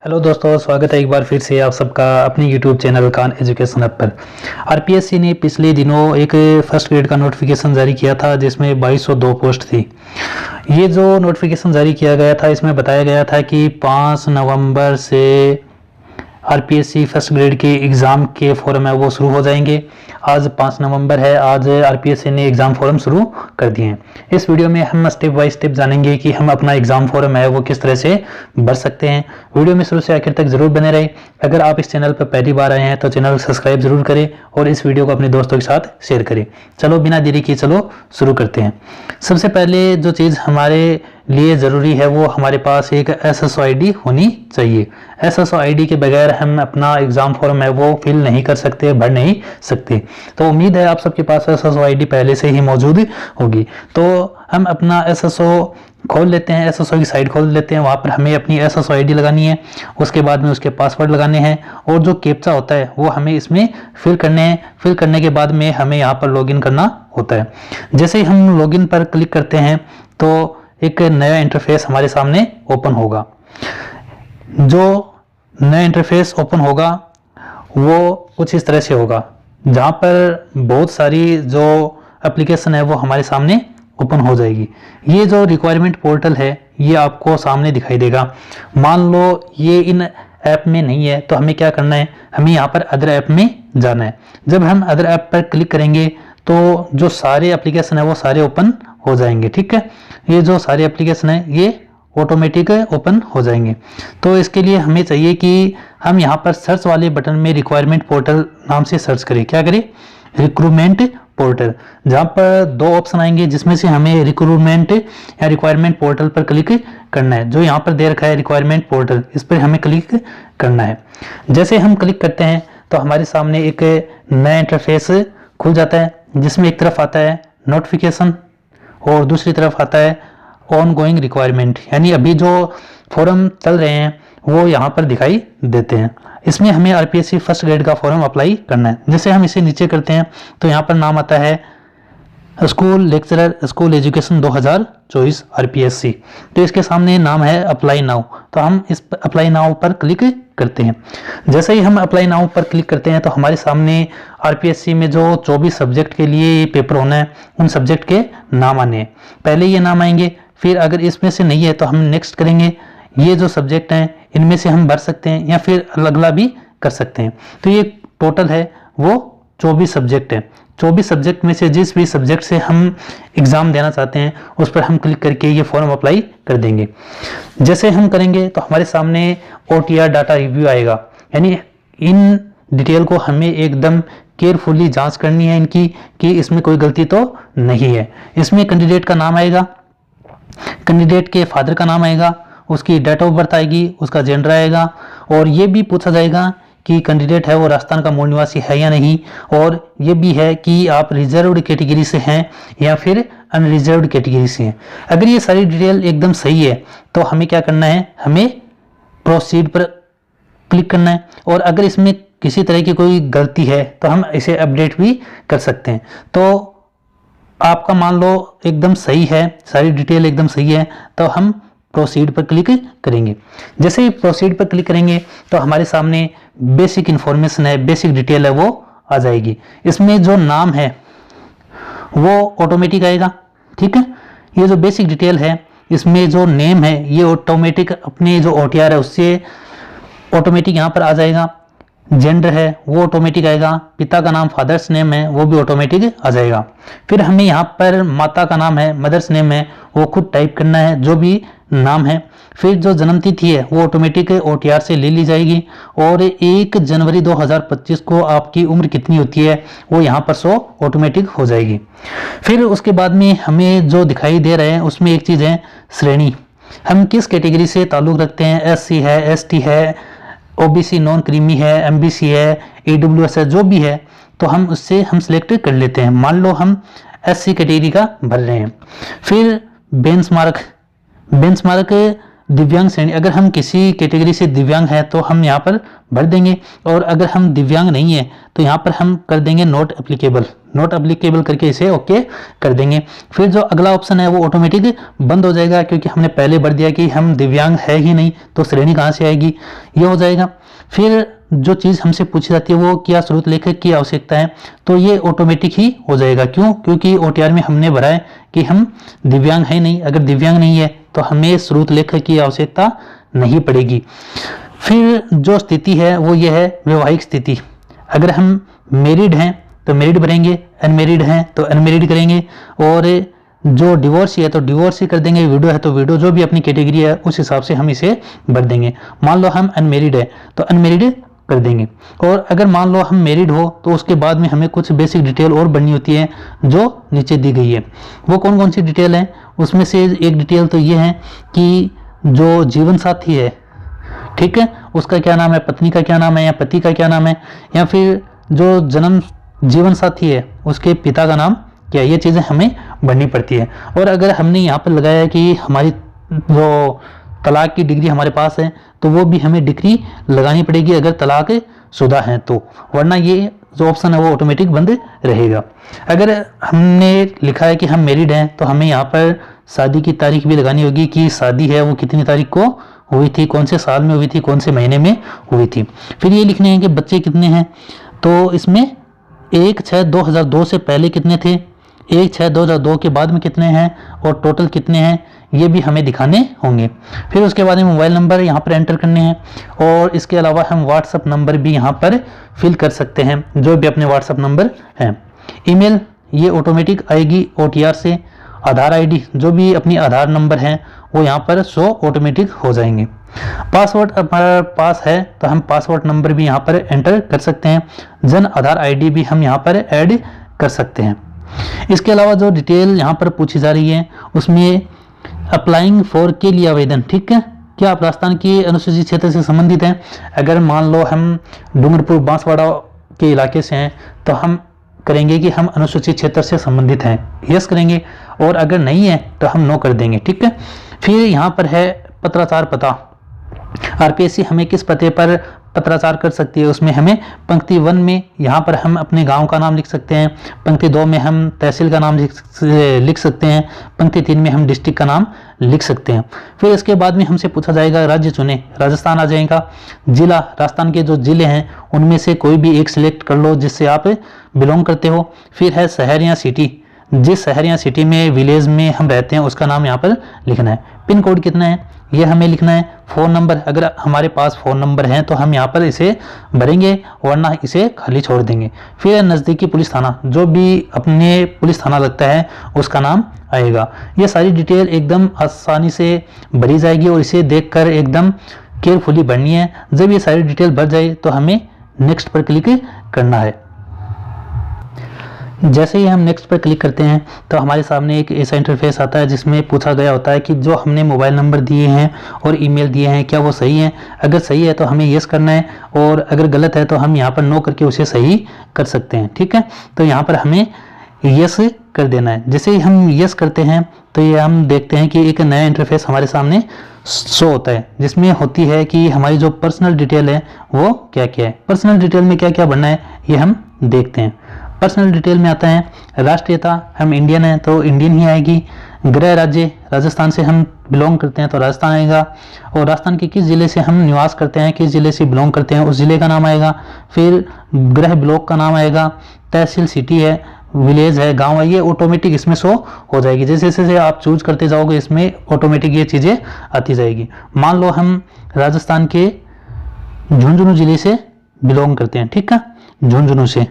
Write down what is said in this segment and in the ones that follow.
Hello दोस्तों, स्वागत है एक बार फिर से आप सबका अपनी YouTube channel Khan education app पर। आरपीएससी ने पिछले दिनों एक फर्स्ट ग्रेड का नोटिफिकेशन जारी किया था जिसमें 2202 पोस्ट थी। ये जो नोटिफिकेशन जारी किया गया था इसमें बताया गया था कि 5 नवंबर से आरपीएससी फर्स्ट ग्रेड के एग्ज़ाम के फॉर्म है वो शुरू हो जाएंगे। आज 5 नवंबर है, आज आरपीएससी ने एग्ज़ाम फॉर्म शुरू कर दिए हैं। इस वीडियो में हम स्टेप बाय स्टेप जानेंगे कि हम अपना एग्ज़ाम फॉर्म है वो किस तरह से भर सकते हैं। वीडियो में शुरू से आखिर तक जरूर बने रहे। अगर आप इस चैनल पर पहली बार आए हैं तो चैनल को सब्सक्राइब जरूर करें और इस वीडियो को अपने दोस्तों के साथ शेयर करें। चलो बिना देरी किए चलो शुरू करते हैं। सबसे पहले जो चीज़ हमारे लिए ज़रूरी है वो हमारे पास एक SSO ID होनी चाहिए। SSO ID के बगैर हम अपना एग्ज़ाम फॉर्म है वो फिल नहीं कर सकते, भर नहीं सकते। तो उम्मीद है आप सबके पास SSO ID पहले से ही मौजूद होगी। तो हम अपना SSO खोल लेते हैं, SSO की साइट खोल लेते हैं। वहाँ पर हमें अपनी SSO ID लगानी है, उसके बाद में उसके पासवर्ड लगाने हैं और जो कैप्चा होता है वो हमें इसमें फिल करने हैं। फिल करने के बाद में हमें यहाँ पर लॉगिन करना होता है। जैसे ही हम लॉगिन पर क्लिक करते हैं तो एक नया इंटरफेस हमारे सामने ओपन होगा। जो नया इंटरफेस ओपन होगा वो कुछ इस तरह से होगा, जहाँ पर बहुत सारी जो एप्लीकेशन है वो हमारे सामने ओपन हो जाएगी। ये जो रिक्वायरमेंट पोर्टल है ये आपको सामने दिखाई देगा। मान लो ये इन ऐप में नहीं है तो हमें क्या करना है, हमें यहाँ पर अदर ऐप में जाना है। जब हम अदर ऐप पर क्लिक करेंगे तो जो सारे एप्लीकेशन है वो सारे ओपन हो जाएंगे। ठीक है, ये जो सारे एप्लीकेशन है ये ऑटोमेटिक ओपन हो जाएंगे। तो इसके लिए हमें चाहिए कि हम यहाँ पर सर्च वाले बटन में रिक्वायरमेंट पोर्टल नाम से सर्च करें। क्या करें? Recruitment portal. जहाँ पर दो ऑप्शन आएंगे जिसमें से हमें रिक्रूटमेंट या रिक्वायरमेंट पोर्टल पर क्लिक करना है। जो यहाँ पर दे रखा है रिक्वायरमेंट पोर्टल, इस पर हमें क्लिक करना है। जैसे हम क्लिक करते हैं तो हमारे सामने एक नया इंटरफेस खुल जाता है जिसमें एक तरफ आता है नोटिफिकेशन और दूसरी तरफ आता है ऑन गोइंग रिक्वायरमेंट, यानी अभी जो फॉर्म चल रहे हैं वो यहाँ पर दिखाई देते हैं। इसमें हमें आरपीएससी फर्स्ट ग्रेड का फॉर्म अप्लाई करना है। जैसे हम इसे नीचे करते हैं तो यहाँ पर नाम आता है school lecturer school education 2024 RPSC. तो इसके सामने नाम है अप्लाई नाउ। तो हम इस अप्लाई नाउ पर क्लिक करते हैं। जैसे ही हम अप्लाई नाउ पर क्लिक करते हैं तो हमारे सामने आरपीएससी में जो 24 सब्जेक्ट के लिए पेपर होना है उन सब्जेक्ट के नाम आने हैं। पहले ये नाम आएंगे, फिर अगर इसमें से नहीं है तो हम नेक्स्ट करेंगे। ये जो सब्जेक्ट हैं इनमें से हम भर सकते हैं या फिर अलग भी कर सकते हैं। तो ये टोटल है वो 24 सब्जेक्ट है। 24 सब्जेक्ट में से जिस भी सब्जेक्ट से हम एग्ज़ाम देना चाहते हैं उस पर हम क्लिक करके ये फॉर्म अप्लाई कर देंगे। जैसे हम करेंगे तो हमारे सामने OTR डाटा रिव्यू आएगा, यानी इन डिटेल को हमें एकदम केयरफुली जांच करनी है इनकी कि इसमें कोई गलती तो नहीं है। इसमें कैंडिडेट का नाम आएगा, कैंडिडेट के फादर का नाम आएगा, उसकी डेट ऑफ बर्थ आएगी, उसका जेंडर आएगा और ये भी पूछा जाएगा कि कैंडिडेट है वो राजस्थान का मूल निवासी है या नहीं, और ये भी है कि आप रिजर्व्ड कैटेगरी से हैं या फिर अनरिजर्व्ड कैटेगरी से हैं। अगर ये सारी डिटेल एकदम सही है तो हमें क्या करना है, हमें प्रोसीड पर क्लिक करना है। और अगर इसमें किसी तरह की कोई गलती है तो हम इसे अपडेट भी कर सकते हैं। तो आपका मान लो एकदम सही है, सारी डिटेल एकदम सही है तो हम प्रोसीड पर क्लिक करेंगे। जैसे ही प्रोसीड पर क्लिक करेंगे तो हमारे सामने बेसिक इंफॉर्मेशन है, बेसिक डिटेल है वो आ जाएगी। इसमें जो नाम है वो ऑटोमेटिक आएगा। ठीक है, ये जो बेसिक डिटेल है इसमें जो नेम है ये ऑटोमेटिक अपने जो OTR है उससे ऑटोमेटिक यहाँ पर आ जाएगा। जेंडर है वो ऑटोमेटिक आएगा, पिता का नाम फादर्स नेम है वो भी ऑटोमेटिक आ जाएगा। फिर हमें यहाँ पर माता का नाम है मदर्स नेम है वो खुद टाइप करना है, जो भी नाम है। फिर जो जन्म तिथि है वो ऑटोमेटिक OTR से ले ली जाएगी और 1 जनवरी 2025 को आपकी उम्र कितनी होती है वो यहाँ पर शो ऑटोमेटिक हो जाएगी। फिर उसके बाद में हमें जो दिखाई दे रहे हैं उसमें एक चीज़ है श्रेणी, हम किस कैटेगरी से ताल्लुक़ रखते हैं। SC है, ST है, OBC नॉन क्रीमी है, MBC है, AWS है, जो भी है तो हम उससे हम सिलेक्ट कर लेते हैं। मान लो हम SC कैटेगरी का भर रहे हैं। फिर बेंचमार्क दिव्यांग श्रेणी, अगर हम किसी कैटेगरी से दिव्यांग है तो हम यहाँ पर भर देंगे, और अगर हम दिव्यांग नहीं है तो यहाँ पर हम कर देंगे नॉट एप्लीकेबल, नॉट एप्लीकेबल करके इसे ओके कर देंगे। फिर जो अगला ऑप्शन है वो ऑटोमेटिक बंद हो जाएगा, क्योंकि हमने पहले भर दिया कि हम दिव्यांग है ही नहीं, तो श्रेणी कहाँ से आएगी, ये हो जाएगा। फिर जो चीज़ हमसे पूछी जाती है वो क्या स्रोत लेखक की आवश्यकता है, तो ये ऑटोमेटिक ही हो जाएगा। क्यों? क्योंकि OTR में हमने भरा है कि हम दिव्यांग है नहीं, अगर दिव्यांग नहीं है तो हमें स्रोत लेखक की आवश्यकता नहीं पड़ेगी। फिर जो स्थिति है वो ये है वैवाहिक स्थिति, अगर हम मैरिड हैं तो मैरिड भरेंगे, अनमेरिड हैं तो अनमेरिड करेंगे, और जो डिवोर्स है तो डिवोर्स ही कर देंगे, विडो है तो विडो, जो भी अपनी कैटेगरी है उस हिसाब से हम इसे भर देंगे। मान लो हम अनमेरिड है तो अनमेरिड कर देंगे, और अगर मान लो हम मैरिड हो तो उसके बाद में हमें कुछ बेसिक डिटेल और भरनी होती है जो नीचे दी गई है। वो कौन कौन सी डिटेल है, उसमें से एक डिटेल तो ये है कि जो जीवन साथी है, ठीक है, उसका क्या नाम है, पत्नी का क्या नाम है या पति का क्या नाम है, या फिर जो जन्म जीवन साथी है उसके पिता का नाम क्या, ये चीज़ें हमें भरनी पड़ती है। और अगर हमने यहाँ पर लगाया है कि हमारी जो तलाक की डिग्री हमारे पास है तो वो भी हमें डिग्री लगानी पड़ेगी अगर तलाक शुदा है तो, वरना ये जो ऑप्शन है वो ऑटोमेटिक बंद रहेगा। अगर हमने लिखा है कि हम मैरिड हैं तो हमें यहाँ पर शादी की तारीख भी लगानी होगी कि शादी है वो कितनी तारीख को हुई थी, कौन से साल में हुई थी, कौन से महीने में हुई थी। फिर ये लिखने हैं कि बच्चे कितने हैं, तो इसमें 1/6/2002 से पहले कितने थे, 1/6/2002 के बाद में कितने हैं, और टोटल कितने हैं, ये भी हमें दिखाने होंगे। फिर उसके बाद में मोबाइल नंबर यहाँ पर एंटर करने हैं, और इसके अलावा हम व्हाट्सअप नंबर भी यहाँ पर फिल कर सकते हैं, जो भी अपने व्हाट्सअप नंबर हैं। ईमेल ये ऑटोमेटिक आएगी OTR से। आधार ID जो भी अपनी आधार नंबर हैं वो यहाँ पर शो ऑटोमेटिक हो जाएंगे। पासवर्ड हमारे पास है तो हम पासवर्ड नंबर भी यहाँ पर एंटर कर सकते हैं। जन आधार ID भी हम यहाँ पर ऐड कर सकते हैं। इसके अलावा जो डिटेल यहाँ पर पूछी जा रही है उसमें अप्लाइंग फॉर के लिए आवेदन, ठीक है, क्या आप राजस्थान के अनुसूचित क्षेत्र से संबंधित हैं। अगर मान लो हम डूंगरपुर बांसवाड़ा के इलाके से हैं तो हम करेंगे कि हम अनुसूचित क्षेत्र से संबंधित हैं, यस करेंगे, और अगर नहीं है तो हम नो कर देंगे, ठीक है। फिर यहाँ पर है पत्राचार पता, RPSC हमें किस पते पर पत्राचार कर सकती है, उसमें हमें पंक्ति 1 में यहाँ पर हम अपने गांव का नाम लिख सकते हैं, पंक्ति 2 में हम तहसील का नाम लिख सकते हैं, पंक्ति 3 में हम डिस्ट्रिक्ट का नाम लिख सकते हैं। फिर इसके बाद में हमसे पूछा जाएगा राज्य चुने, राजस्थान आ जाएगा। जिला, राजस्थान के जो जिले हैं उनमें से कोई भी एक सिलेक्ट कर लो जिससे आप बिलोंग करते हो। फिर है शहर या सिटी, जिस शहर या सिटी में विलेज में हम रहते हैं उसका नाम यहाँ पर लिखना है। पिन कोड कितना है ये हमें लिखना है। फ़ोन नंबर, अगर हमारे पास फ़ोन नंबर है तो हम यहाँ पर इसे भरेंगे, वरना इसे खाली छोड़ देंगे। फिर नज़दीकी पुलिस थाना, जो भी अपने पुलिस थाना लगता है उसका नाम आएगा। ये सारी डिटेल एकदम आसानी से भरी जाएगी और इसे देखकर एकदम केयरफुली भरनी है। जब ये सारी डिटेल भर जाए तो हमें नेक्स्ट पर क्लिक करना है। जैसे ही हम नेक्स्ट पर क्लिक करते हैं तो हमारे सामने एक ऐसा इंटरफेस आता है जिसमें पूछा गया होता है कि जो हमने मोबाइल नंबर दिए हैं और ईमेल दिए हैं क्या वो सही हैं। अगर सही है तो हमें यस करना है, और अगर गलत है तो हम यहाँ पर नो करके उसे सही कर सकते हैं, ठीक है। तो यहाँ पर हमें यस कर देना है। जैसे ही हम यस करते हैं तो ये हम देखते हैं कि एक नया इंटरफेस हमारे सामने शो होता है, जिसमें होती है कि हमारी जो पर्सनल डिटेल है वो क्या क्या है। पर्सनल डिटेल में क्या क्या भरना है ये हम देखते हैं। पर्सनल डिटेल में आता है राष्ट्रीयता, हम इंडियन हैं तो इंडियन ही आएगी। गृह राज्य, राजस्थान से हम बिलोंग करते हैं तो राजस्थान आएगा, और राजस्थान के किस ज़िले से हम निवास करते हैं, किस ज़िले से बिलोंग करते हैं उस ज़िले का नाम आएगा। फिर गृह ब्लॉक का नाम आएगा। तहसील सिटी है, विलेज है, गांव है, ये ऑटोमेटिक इसमें शो हो जाएगी। जैसे जैसे आप चूज करते जाओगे इसमें ऑटोमेटिक ये चीज़ें आती जाएगी। मान लो हम राजस्थान के झुंझुनू ज़िले से बिलोंग करते हैं, ठीक है, झुंझुनू से,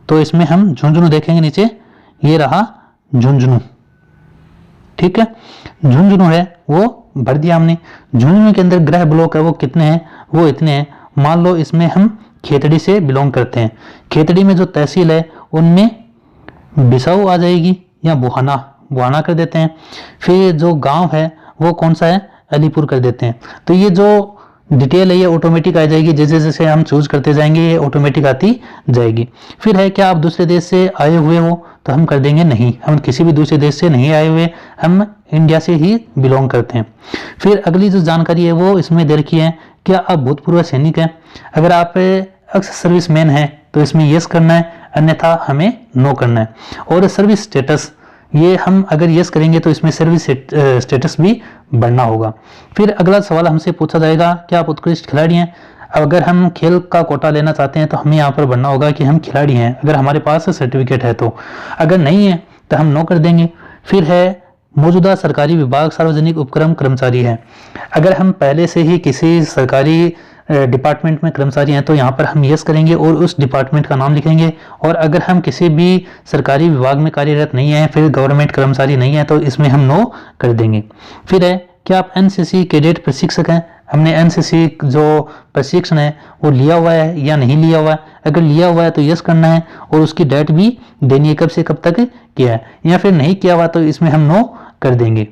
तो इसमें हम झुंझुनू देखेंगे नीचे, ये रहा झुंझुनू, ठीक है। झुंझुनू है वो भर दिया हमने। झुंझुनू के अंदर गृह ब्लॉक है वो कितने हैं, वो इतने हैं। मान लो इसमें हम खेतड़ी से बिलोंग करते हैं, खेतड़ी में जो तहसील है उनमें बिसाऊ आ जाएगी या बुहाना कर देते हैं। फिर जो गांव है वो कौन सा है, अलीपुर कर देते हैं। तो ये जो डिटेल है ये ऑटोमेटिक आ जाएगी, जैसे जैसे हम चूज करते जाएंगे ये ऑटोमेटिक आती जाएगी। फिर है क्या आप दूसरे देश से आए हुए हो, तो हम कर देंगे नहीं, हम किसी भी दूसरे देश से नहीं आए हुए, हम इंडिया से ही बिलोंग करते हैं। फिर अगली जो जानकारी है वो इसमें दे रखी है, क्या आप भूतपूर्व सैनिक हैं? अगर आप एक्स सर्विसमैन हैं तो इसमें यस करना है, अन्यथा हमें नो करना है। और सर्विस स्टेटस, ये हम अगर यस करेंगे तो इसमें सर्विस स्टेटस भी बढ़ना होगा। फिर अगला सवाल हमसे पूछा जाएगा, क्या आप उत्कृष्ट खिलाड़ी हैं? अगर हम खेल का कोटा लेना चाहते हैं तो हमें यहाँ पर बढ़ना होगा कि हम खिलाड़ी हैं, अगर हमारे पास सर्टिफिकेट है तो। अगर नहीं है तो हम नो कर देंगे। फिर है मौजूदा सरकारी विभाग सार्वजनिक उपक्रम कर्मचारी है। अगर हम पहले से ही किसी सरकारी डिपार्टमेंट में कर्मचारी हैं तो यहाँ पर हम यस करेंगे और उस डिपार्टमेंट का नाम लिखेंगे। और अगर हम किसी भी सरकारी विभाग में कार्यरत नहीं है, फिर गवर्नमेंट कर्मचारी नहीं है, तो इसमें हम नो कर देंगे। फिर है, क्या आप एनसीसी कैडेट प्रशिक्षक हैं? हमने एनसीसी जो प्रशिक्षण है वो लिया हुआ है या नहीं लिया हुआ है? अगर लिया हुआ है तो यस करना है और उसकी डेट भी देनी है, कब से कब तक किया है। या फिर नहीं किया हुआ तो इसमें हम नो कर देंगे।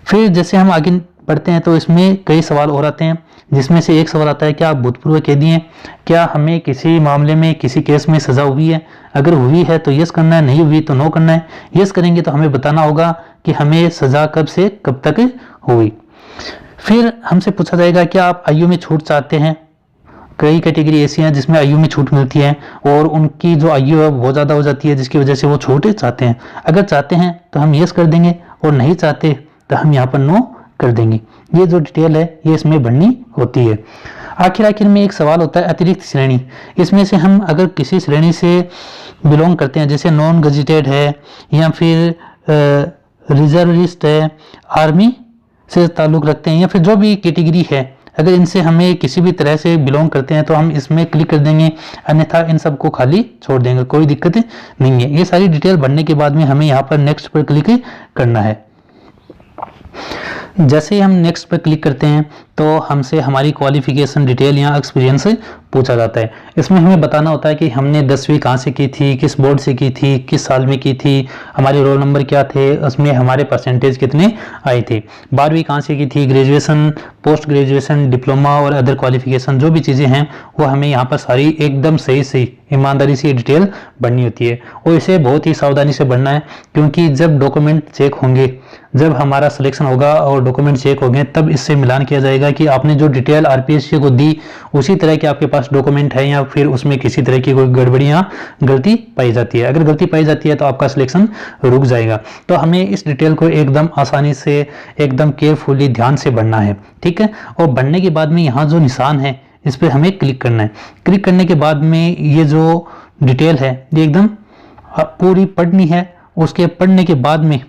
फिर जैसे हम आगे बढ़ते हैं तो इसमें कई सवाल और आते हैं, जिसमें से एक सवाल आता है, क्या आप भूतपूर्व कैदी हैं? क्या हमें किसी मामले में किसी केस में सजा हुई है? अगर हुई है तो यस करना है, नहीं हुई तो नो करना है। यस करेंगे तो हमें बताना होगा कि हमें सजा कब से कब तक हुई। फिर हमसे पूछा जाएगा, क्या आप आयु में छूट चाहते हैं? कई कैटेगरी ऐसी हैं जिसमें आयु में छूट मिलती है और उनकी जो आयु है वो ज़्यादा हो जाती है, जिसकी वजह से वो छूट चाहते हैं। अगर चाहते हैं तो हम यस कर देंगे और नहीं चाहते तो हम यहाँ पर नो कर देंगे। ये जो डिटेल है ये इसमें भरनी होती है। आखिर में एक सवाल होता है अतिरिक्त श्रेणी। इसमें से हम अगर किसी श्रेणी से बिलोंग करते हैं, जैसे नॉन गजेटेड है या फिर रिजर्विस्ट है, आर्मी से ताल्लुक़ रखते हैं, या फिर जो भी कैटेगरी है, अगर इनसे हमें किसी भी तरह से बिलोंग करते हैं तो हम इसमें क्लिक कर देंगे, अन्यथा इन सबको खाली छोड़ देंगे, कोई दिक्कत नहीं है। ये सारी डिटेल भरने के बाद में हमें यहाँ पर नेक्स्ट पर क्लिक करना है। जैसे ही हम नेक्स्ट पर क्लिक करते हैं तो हमसे हमारी क्वालिफिकेशन डिटेल या एक्सपीरियंस पूछा जाता है। इसमें हमें बताना होता है कि हमने 10वीं कहाँ से की थी, किस बोर्ड से की थी, किस साल में की थी, हमारे रोल नंबर क्या थे, उसमें हमारे परसेंटेज कितने आए थे, 12वीं कहाँ से की थी, ग्रेजुएशन, पोस्ट ग्रेजुएशन, डिप्लोमा और अदर क्वालिफिकेशन जो भी चीज़ें हैं वो हमें यहाँ पर सारी एकदम सही ईमानदारी से डिटेल भरनी होती है। और इसे बहुत ही सावधानी से भरना है, क्योंकि जब डॉक्यूमेंट चेक होंगे, जब हमारा सिलेक्शन होगा और डॉक्यूमेंट चेक होंगे, तब इससे मिलान किया जाएगा कि आपने जो डिटेल आरपीएससी को दी उसी तरह के आपके पास डॉक्यूमेंट है या फिर उसमें किसी तरह की कोई गड़बड़ी या गलती पाई जाती है। अगर गलती पाई जाती है तो आपका सिलेक्शन रुक जाएगा। तो हमें इस डिटेल को एकदम आसानी से, एकदम केयरफुली, ध्यान से भरना है, ठीक है। और भरने के बाद में यहाँ जो निशान है इस पर हमें क्लिक करना है। क्लिक करने के बाद में ये जो डिटेल है ये एकदम पूरी पढ़नी है। उसके पढ़ने के बाद में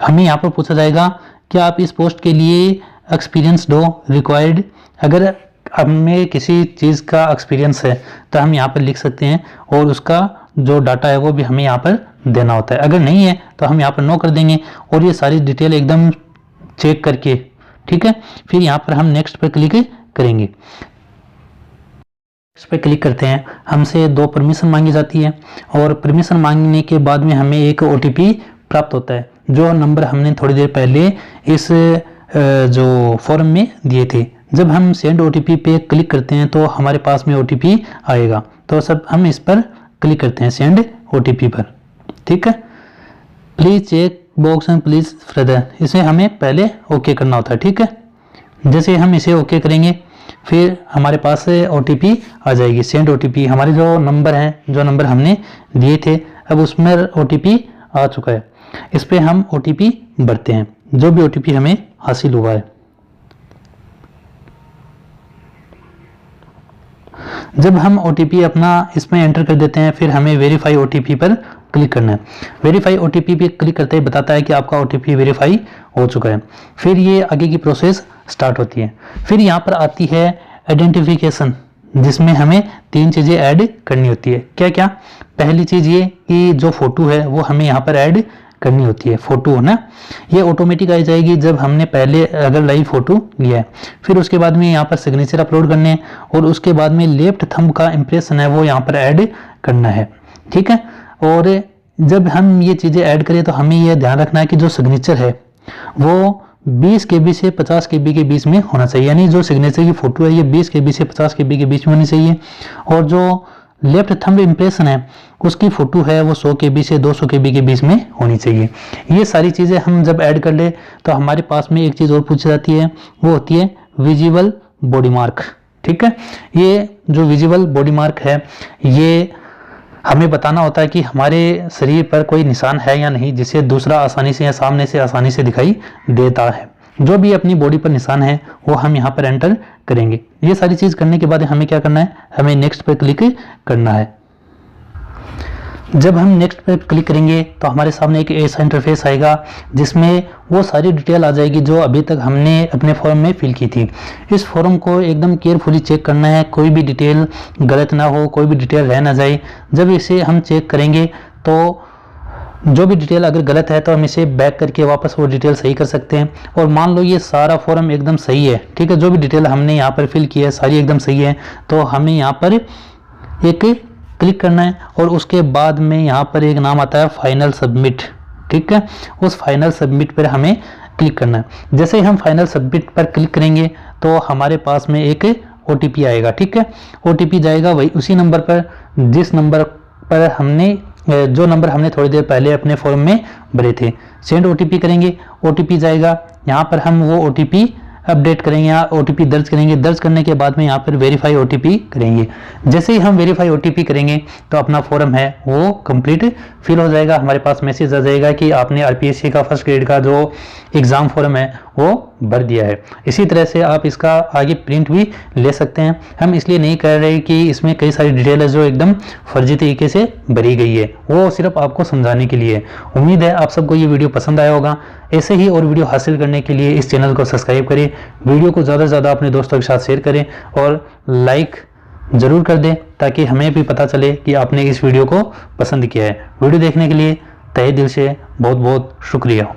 हमें यहाँ पर पूछा जाएगा, क्या आप इस पोस्ट के लिए एक्सपीरियंस दो रिक्वायर्ड। अगर हमें किसी चीज़ का एक्सपीरियंस है तो हम यहाँ पर लिख सकते हैं और उसका जो डाटा है वो भी हमें यहाँ पर देना होता है। अगर नहीं है तो हम यहाँ पर नो कर देंगे और ये सारी डिटेल एकदम चेक करके, ठीक है, फिर यहाँ पर हम नेक्स्ट पर क्लिक करेंगे। नेक्स्ट पर क्लिक करते हैं, हमसे 2 परमिशन मांगी जाती है और परमिशन मांगने के बाद में हमें एक OTP प्राप्त होता है, जो नंबर हमने थोड़ी देर पहले इस जो फॉर्म में दिए थे। जब हम सेंड OTP पे क्लिक करते हैं तो हमारे पास में OTP आएगा। तो सब हम इस पर क्लिक करते हैं, सेंड OTP पर, ठीक है। Please check box and please further, इसे हमें पहले ओके करना होता है, ठीक है। जैसे हम इसे ओके करेंगे फिर हमारे पास OTP आ जाएगी, सेंड OTP। हमारे जो नंबर हैं, जो नंबर हमने दिए थे, अब उसमें OTP आ चुका है। इस पर हम OTP भरते हैं, जो भी OTP हमें हासिल हुआ है। जब हम OTP अपना इसमें एंटर कर देते हैं फिर हमें वेरीफाई OTP पर क्लिक करना है। वेरीफाई OTP पे क्लिक करते ही बताता है कि आपका OTP वेरीफाई हो चुका है। फिर ये आगे की प्रोसेस स्टार्ट होती है। फिर यहाँ पर आती है आइडेंटिफिकेशन, जिसमें हमें 3 चीज़ें ऐड करनी होती है। क्या क्या? पहली चीज़ ये कि जो फ़ोटो है वो हमें यहाँ पर ऐड करनी होती है। फ़ोटो है ना, ये ऑटोमेटिक आ जाएगी जब हमने पहले अगर लाइव फ़ोटो लिया है। फिर उसके बाद में यहाँ पर सिग्नेचर अपलोड करने हैं और उसके बाद में लेफ्ट थंब का इम्प्रेशन है वो यहाँ पर ऐड करना है, ठीक है। और जब हम ये चीज़ें ऐड करें तो हमें यह ध्यान रखना है कि जो सिग्नेचर है वो 20 KB से 50 KB के बीच में होना चाहिए। यानी जो सिग्नेचर की फ़ोटो है ये 20 KB से 50 KB के बीच में होनी चाहिए। और जो लेफ्ट थंब इम्प्रेशन है उसकी फ़ोटो है वो 100 KB से 200 KB के बीच में होनी चाहिए। ये सारी चीज़ें हम जब ऐड कर ले तो हमारे पास में एक चीज़ और पूछी जाती है, वो होती है विजिबल बॉडी मार्क। ठीक है, ये जो विजिबल बॉडी मार्क है ये हमें बताना होता है कि हमारे शरीर पर कोई निशान है या नहीं, जिसे दूसरा आसानी से या सामने से आसानी से दिखाई देता है। जो भी अपनी बॉडी पर निशान है वो हम यहाँ पर एंटर करेंगे। ये सारी चीज़ करने के बाद हमें क्या करना है, हमें नेक्स्ट पर क्लिक करना है। जब हम नेक्स्ट पर क्लिक करेंगे तो हमारे सामने एक ऐसा इंटरफेस आएगा जिसमें वो सारी डिटेल आ जाएगी जो अभी तक हमने अपने फॉर्म में फिल की थी। इस फॉर्म को एकदम केयरफुली चेक करना है, कोई भी डिटेल गलत ना हो, कोई भी डिटेल रह ना जाए। जब इसे हम चेक करेंगे तो जो भी डिटेल अगर गलत है तो हम इसे बैक करके वापस वो डिटेल सही कर सकते हैं। और मान लो ये सारा फॉर्म एकदम सही है, ठीक है, जो भी डिटेल हमने यहाँ पर फिल की है सारी एकदम सही है, तो हमें यहाँ पर एक क्लिक करना है और उसके बाद में यहाँ पर एक नाम आता है फाइनल सबमिट। ठीक है, उस फाइनल सबमिट पर हमें क्लिक करना है। जैसे ही हम फाइनल सबमिट पर क्लिक करेंगे तो हमारे पास में एक OTP आएगा। ठीक है, OTP जाएगा वही उसी नंबर पर जिस नंबर पर हमने जो नंबर हमने थोड़ी देर पहले अपने फॉर्म में भरे थे। सेंड OTP करेंगे, OTP जाएगा, यहाँ पर हम वो OTP अपडेट करेंगे या OTP दर्ज करेंगे। दर्ज करने के बाद में यहाँ पर वेरीफाई OTP करेंगे। जैसे ही हम वेरीफाई OTP करेंगे तो अपना फॉर्म है वो कंप्लीट फिल हो जाएगा। हमारे पास मैसेज आ जाएगा कि आपने RPSC का फर्स्ट ग्रेड का जो एग्ज़ाम फॉर्म है वो भर दिया है। इसी तरह से आप इसका आगे प्रिंट भी ले सकते हैं। हम इसलिए नहीं कर रहे कि इसमें कई सारी डिटेल है जो एकदम फर्जी तरीके से भरी गई है, वो सिर्फ आपको समझाने के लिए। उम्मीद है आप सबको ये वीडियो पसंद आया होगा। ऐसे ही और वीडियो हासिल करने के लिए इस चैनल को सब्सक्राइब करें, वीडियो को ज़्यादा से ज़्यादा अपने दोस्तों के साथ शेयर करें और लाइक ज़रूर कर दें ताकि हमें भी पता चले कि आपने इस वीडियो को पसंद किया है। वीडियो देखने के लिए तहे दिल से बहुत बहुत शुक्रिया।